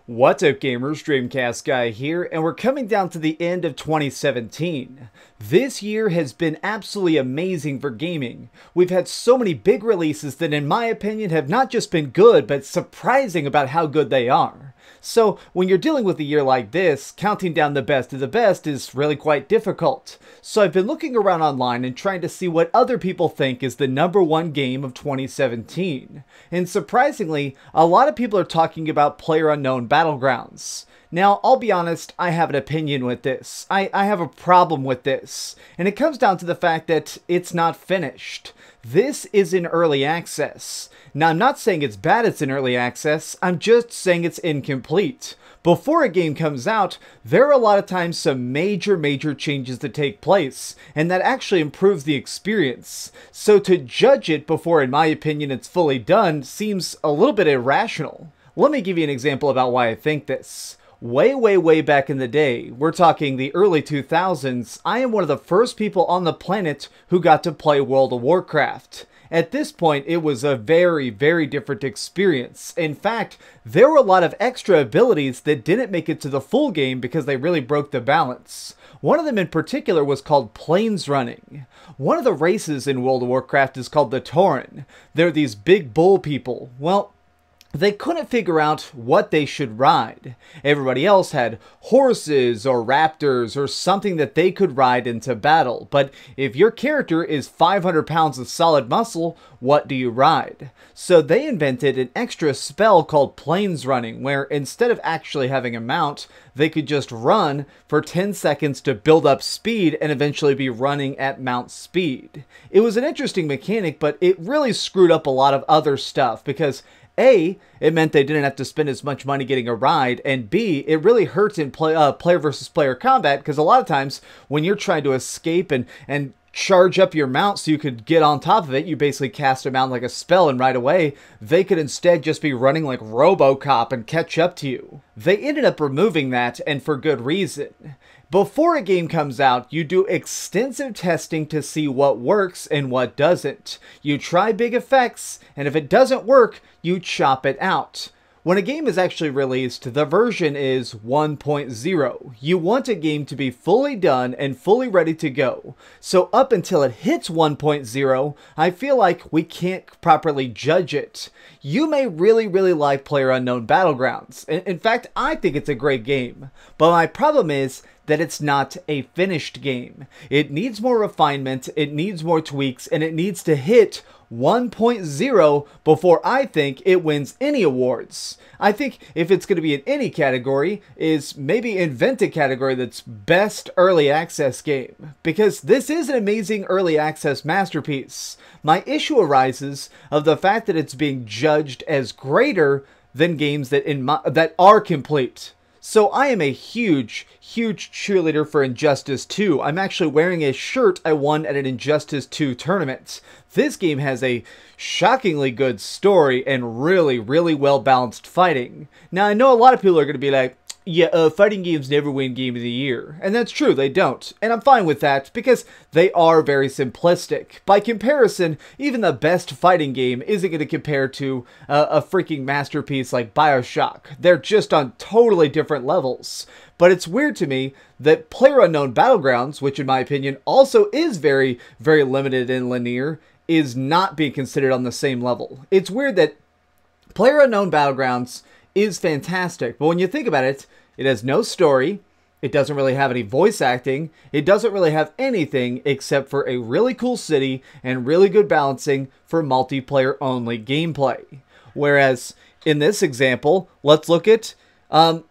What's up gamers, DreamcastGuy here, and we're coming down to the end of 2017. This year has been absolutely amazing for gaming. We've had so many big releases that in my opinion have not just been good, but surprising about how good they are. So when you're dealing with a year like this, counting down the best of the best is really quite difficult. So I've been looking around online and trying to see what other people think is the #1 game of 2017. And surprisingly, a lot of people are talking about Player Unknown Battlegrounds. Now, I'll be honest, I have an opinion with this. I have a problem with this. And it comes down to the fact that it's not finished. This is in early access. Now, I'm not saying it's bad it's in early access, I'm just saying it's incomplete. Before a game comes out, there are a lot of times some major changes that take place, and that actually improves the experience. So to judge it before, in my opinion, it's fully done seems a little bit irrational. Let me give you an example about why I think this. Way back in the day, we're talking the early 2000s, I am one of the first people on the planet who got to play World of Warcraft. At this point, it was a very different experience. In fact, there were a lot of extra abilities that didn't make it to the full game because they really broke the balance. One of them in particular was called plains running. One of the races in World of Warcraft is called the Tauren. They're these big bull people. Well, they couldn't figure out what they should ride. Everybody else had horses or raptors or something that they could ride into battle. But if your character is 500 pounds of solid muscle, what do you ride? So they invented an extra spell called plains running, where instead of actually having a mount, they could just run for 10 seconds to build up speed and eventually be running at mount speed. It was an interesting mechanic, but it really screwed up a lot of other stuff because A, it meant they didn't have to spend as much money getting a ride, and B, it really hurts in player versus player combat because a lot of times when you're trying to escape and charge up your mount so you could get on top of it, you basically cast a mount like a spell, and right away they could instead just be running like RoboCop and catch up to you. They ended up removing that, and for good reason. Before a game comes out, you do extensive testing to see what works and what doesn't. You try big effects, and if it doesn't work, you chop it out. When a game is actually released, the version is 1.0. You want a game to be fully done and fully ready to go. So up until it hits 1.0, I feel like we can't properly judge it. You may really like Player Unknown Battlegrounds. In fact, I think it's a great game. But my problem is that it's not a finished game. It needs more refinement, it needs more tweaks, and it needs to hit 1.0 before I think it wins any awards. I think if it's going to be in any category, is maybe invent a category that's best early access game. Because this is an amazing early access masterpiece. My issue arises of the fact that it's being judged as greater than games that are complete. So I am a huge cheerleader for Injustice 2. I'm actually wearing a shirt I won at an Injustice 2 tournament. This game has a shockingly good story and really well balanced fighting. Now I know a lot of people are going to be like, yeah, fighting games never win Game of the Year. And that's true, they don't. And I'm fine with that, because they are very simplistic. By comparison, even the best fighting game isn't going to compare to a freaking masterpiece like BioShock. They're just on totally different levels. But it's weird to me that Player Unknown Battlegrounds, which in my opinion also is very limited and linear, is not being considered on the same level. It's weird that Player Unknown Battlegrounds is fantastic, but when you think about it, it has no story, it doesn't really have any voice acting, it doesn't really have anything except for a really cool city and really good balancing for multiplayer only gameplay. Whereas in this example, let's look at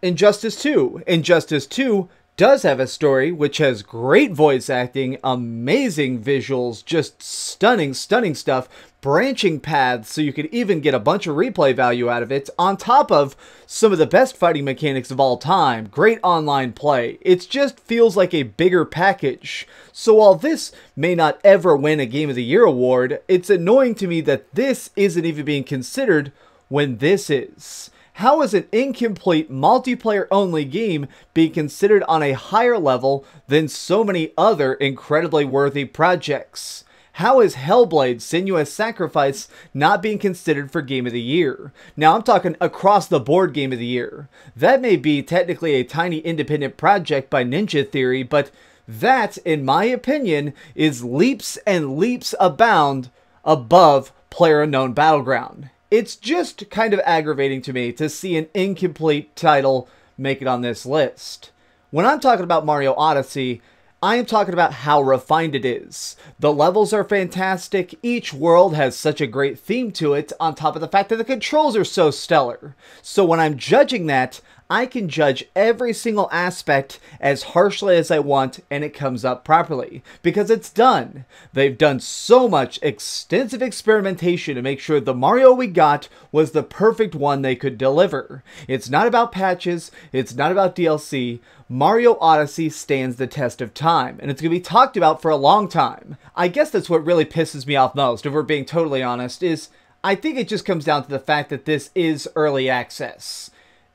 Injustice 2. Injustice 2 does have a story which has great voice acting, amazing visuals, just stunning stuff, branching paths so you could even get a bunch of replay value out of it, on top of some of the best fighting mechanics of all time, great online play. It just feels like a bigger package. So while this may not ever win a Game of the Year award, it's annoying to me that this isn't even being considered when this is. How is an incomplete multiplayer-only game being considered on a higher level than so many other incredibly worthy projects? How is Hellblade: Senua's Sacrifice not being considered for Game of the Year? Now, I'm talking across the board Game of the Year. That may be technically a tiny independent project by Ninja Theory, but that, in my opinion, is leaps and leaps abound above Player Unknown Battleground. It's just kind of aggravating to me to see an incomplete title make it on this list. When I'm talking about Mario Odyssey, I am talking about how refined it is. The levels are fantastic, each world has such a great theme to it, on top of the fact that the controls are so stellar. So when I'm judging that, I can judge every single aspect as harshly as I want, and it comes up properly, because it's done. They've done so much extensive experimentation to make sure the Mario we got was the perfect one they could deliver. It's not about patches, it's not about DLC. Mario Odyssey stands the test of time, and it's going to be talked about for a long time. I guess that's what really pisses me off most, if we're being totally honest, is I think it just comes down to the fact that this is early access.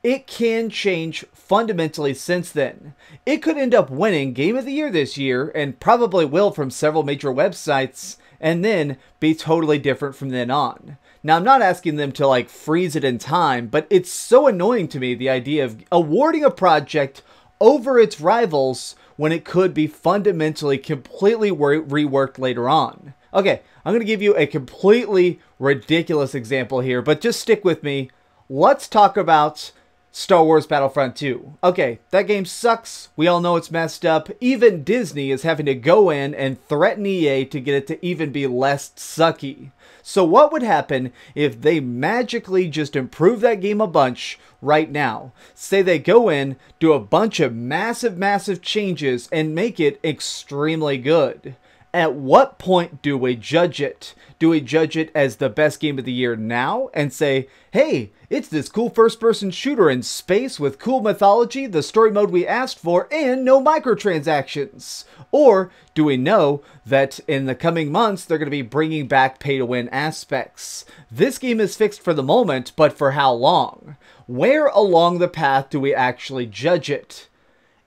It can change fundamentally since then. It could end up winning Game of the Year this year, and probably will from several major websites, and then be totally different from then on. Now, I'm not asking them to like freeze it in time, but it's so annoying to me, the idea of awarding a project over its rivals when it could be fundamentally completely reworked later on. Okay, I'm going to give you a completely ridiculous example here, but just stick with me. Let's talk about Star Wars Battlefront 2. Okay, that game sucks. We all know it's messed up. Even Disney is having to go in and threaten EA to get it to even be less sucky. So what would happen if they magically just improve that game a bunch right now? Say they go in, do a bunch of massive changes, and make it extremely good. At what point do we judge it? Do we judge it as the best game of the year now and say, hey, it's this cool first-person shooter in space with cool mythology, the story mode we asked for, and no microtransactions? Or do we know that in the coming months they're going to be bringing back pay-to-win aspects? This game is fixed for the moment, but for how long? Where along the path do we actually judge it?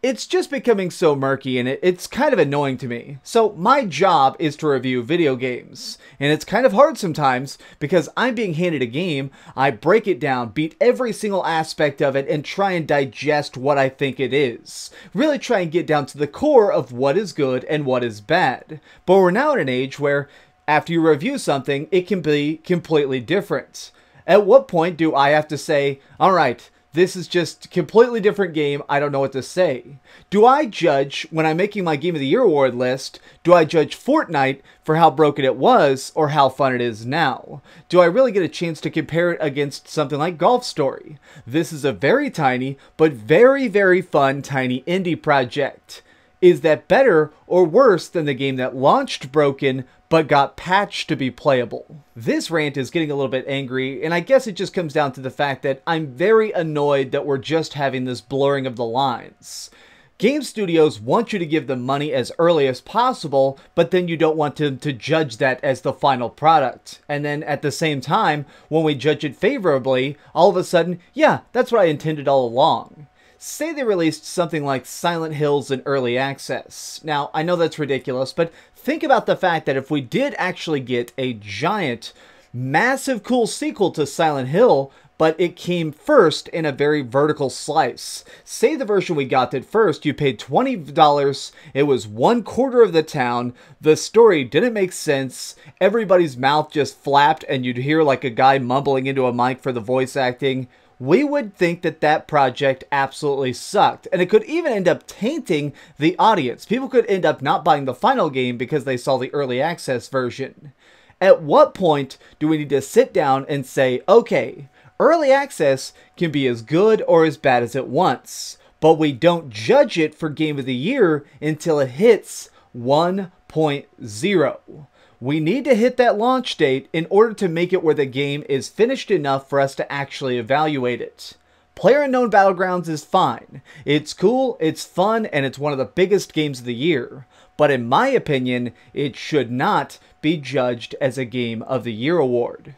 It's just becoming so murky, and it's kind of annoying to me. So my job is to review video games, and it's kind of hard sometimes because I'm being handed a game, I break it down, beat every single aspect of it, and try and digest what I think it is. Really try and get down to the core of what is good and what is bad. But we're now in an age where after you review something, it can be completely different. At what point do I have to say, alright, this is just a completely different game, I don't know what to say? Do I judge, when I'm making my Game of the Year award list, do I judge Fortnite for how broken it was or how fun it is now? Do I really get a chance to compare it against something like Golf Story? This is a very tiny, but very fun tiny indie project. Is that better or worse than the game that launched broken but got patched to be playable? This rant is getting a little bit angry, and I guess it just comes down to the fact that I'm very annoyed that we're just having this blurring of the lines. Game studios want you to give them money as early as possible, but then you don't want them to judge that as the final product. And then at the same time, when we judge it favorably, all of a sudden, yeah, that's what I intended all along. Say they released something like Silent Hills in early access. Now, I know that's ridiculous, but think about the fact that if we did actually get a giant, massive cool sequel to Silent Hill, but it came first in a very vertical slice. Say the version we got at first, you paid $20, it was 1/4 of the town, the story didn't make sense, everybody's mouth just flapped and you'd hear like a guy mumbling into a mic for the voice acting. We would think that that project absolutely sucked, and it could even end up tainting the audience. People could end up not buying the final game because they saw the early access version. At what point do we need to sit down and say, okay, early access can be as good or as bad as it wants, but we don't judge it for Game of the Year until it hits 1.0. We need to hit that launch date in order to make it where the game is finished enough for us to actually evaluate it. Player Unknown Battlegrounds is fine. It's cool, it's fun, and it's one of the biggest games of the year. But in my opinion, it should not be judged as a Game of the Year award.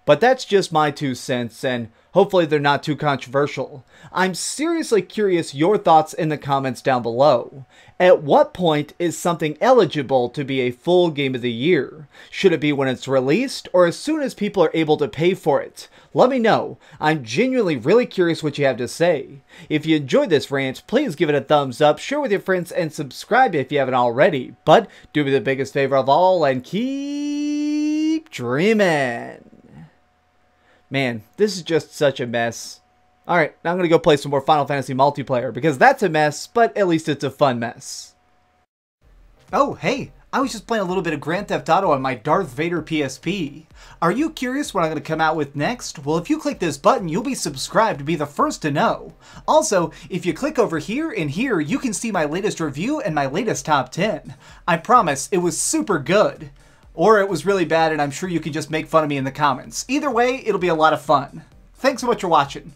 But that's just my 2 cents, and hopefully they're not too controversial. I'm seriously curious your thoughts in the comments down below. At what point is something eligible to be a full game of the year? Should it be when it's released, or as soon as people are able to pay for it? Let me know. I'm genuinely really curious what you have to say. If you enjoyed this rant, please give it a thumbs up, share with your friends, and subscribe if you haven't already. But do me the biggest favor of all and keep dreaming. Man, this is just such a mess. Alright, now I'm going to go play some more Final Fantasy multiplayer, because that's a mess, but at least it's a fun mess. Oh, hey, I was just playing a little bit of Grand Theft Auto on my Darth Vader PSP. Are you curious what I'm going to come out with next? Well, if you click this button, you'll be subscribed to be the first to know. Also, if you click over here and here, you can see my latest review and my latest top 10. I promise, it was super good. Or it was really bad and I'm sure you can just make fun of me in the comments. Either way, it'll be a lot of fun. Thanks so much for watching.